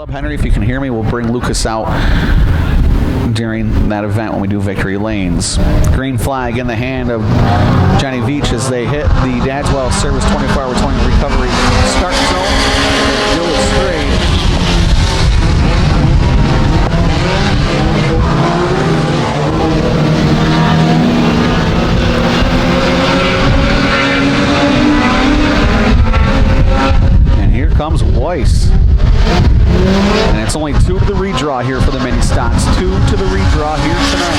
Caleb Henry, if you can hear me, we'll bring Lucas out during that event when we do victory lanes. Green flag in the hand of Johnny Veach as they hit the Dadswell Service 24-hour towing recovery start zone. Do it straight. And here comes Weiss. And it's only 2 to the redraw here for the mini stocks. 2 to the redraw here tonight.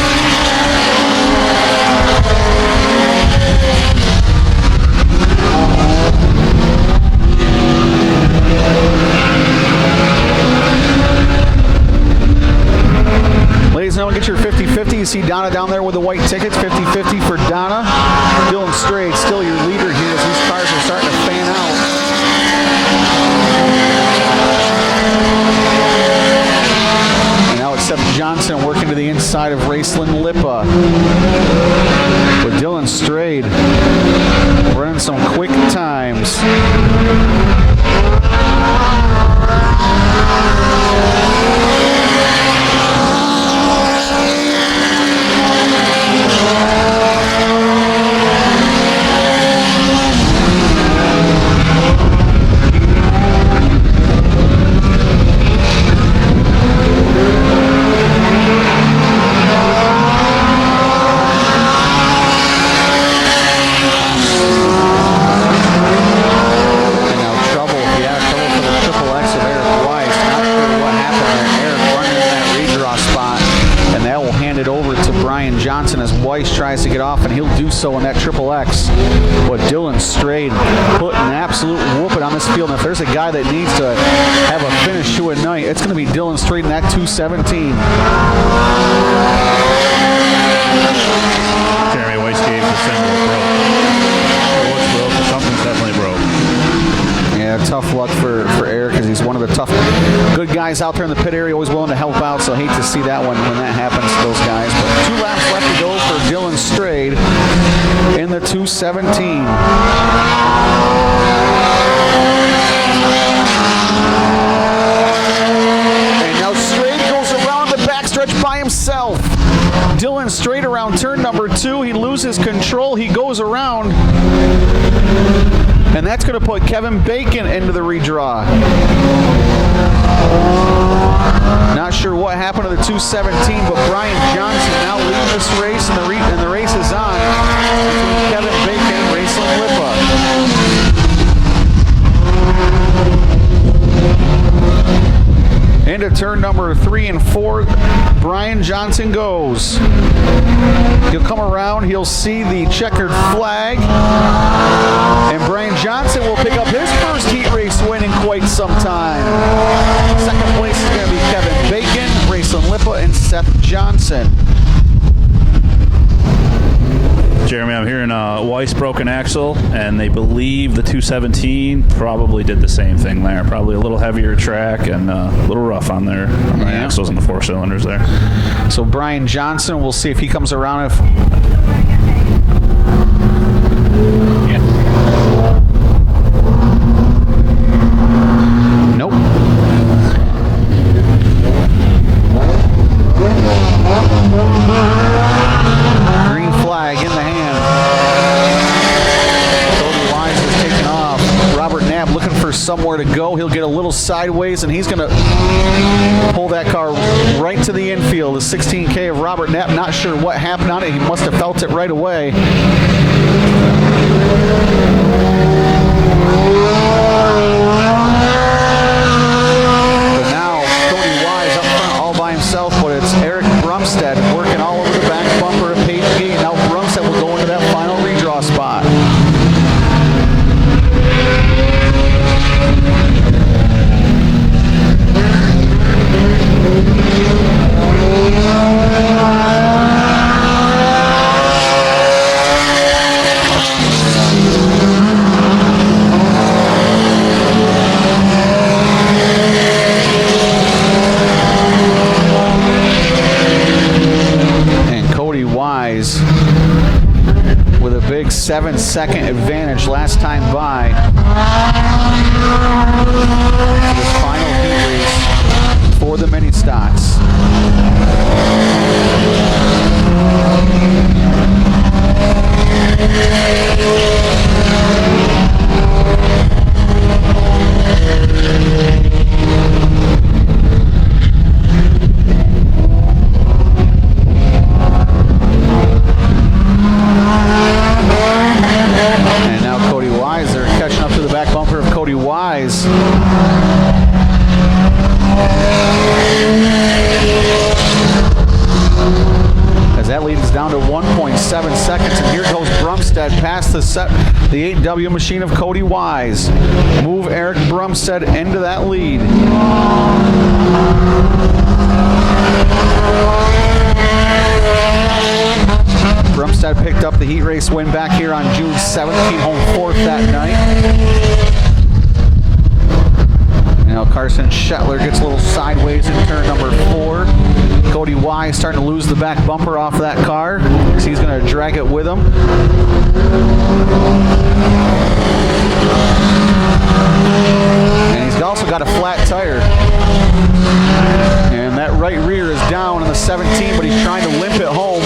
Ladies and gentlemen, get your 50-50. You see Donna down there with the white tickets. 50-50 for Donna. Dylan Straight, still your leader here as these cars are starting to fan out. And now it's Seth Johnson working to the inside of Raceland Lipa. With Dylan Strayed running some quick times. Weiss tries to get off, and he'll do so in that Triple X. But Dylan Strayed putting an absolute whooping on this field. And if there's a guy that needs to have a finish to a night, it's going to be Dylan Strayed in that 217. Jeremy Weiss gave the symbol broke. What's broke? Something's definitely broke. Yeah, tough luck for Eric because he's one of the tough, good guys out there in the pit area, always willing to help out. So I hate to see that one when that happens to those guys. But 2 laps left to go for Dylan Strayed in the 217. And now Strayed goes around the backstretch by himself. Dylan Strayed around turn number 2. He loses control. He goes around. And that's going to put Kevin Bacon into the redraw. Not sure what happened to the 217, but Brian Johnson now leading this race, and the race is on between Kevin Bacon and Raceland Lipa. Into turn number 3 and 4, Brian Johnson goes. He'll come around, he'll see the checkered flag, and Brian Johnson will pick up his first heat race win in quite some time. Second place is going to be Kevin Bacon, Raceland Lipa, and Seth Johnson. Jeremy, I'm hearing Weiss broke an axle, and they believe the 217 probably did the same thing there. Probably a little heavier track and a little rough on the axles and the 4 cylinders there. So Brian Johnson, we'll see if he comes around. Nope. Green flag in the hand. Cody Wise is taking off. Robert Knapp looking for somewhere to go. He'll get a little sideways, and he's going to pull that car right to the infield. The 16K of Robert Knapp, not sure what happened on it. He must have felt it right away. But now Cody Wise up front all by himself, but it's Eric Brumstead working all over the back bumper of Page Gate. Now Brumstead will go into that final redraw spot. With a big 7-second advantage last time by. This final heat race. Stotts. And now Cody Wise, they're catching up to the back bumper of Cody Wise. As that lead is down to 1.7 seconds, and here goes Brumstead past the 8W machine of Cody Wise. Move Eric Brumstead into that lead. Brumstead picked up the heat race win back here on June 7th, came home fourth that night. Now Carson Shetler gets a little sideways in turn number 4. Cody Wise starting to lose the back bumper off that car, so he's going to drag it with him. And he's also got a flat tire. And that right rear is down in the 17, but he's trying to limp it home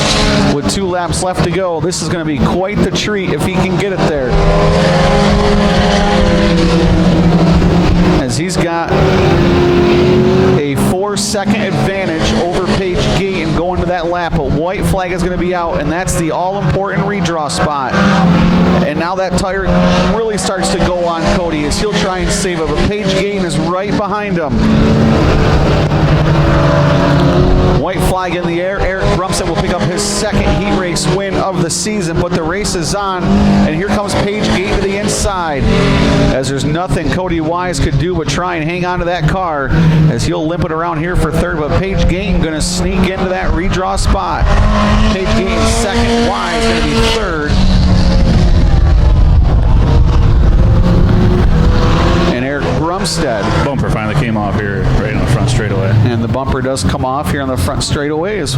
with 2 laps left to go. This is going to be quite the treat if he can get it there. As he's got a 4-second advantage over Paige Gayton going to that lap, but white flag is going to be out, and that's the all-important redraw spot. And now that tire really starts to go on Cody as he'll try and save it, but Paige Gayton is right behind him. White flag in the air. Eric Brumstead will pick up his second heat race win of the season, but the race is on, and here comes Paige Gayton to the inside, as there's nothing Cody Wise could do but try and hang on to that car, as he'll limp it around here for third, but Paige Gayton going to sneak into that redraw spot. Paige Gayton second, Wise going to be third. And Eric Brumstead. Bumper finally came off here right on the front straightaway. And the bumper does come off here on the front straightaway as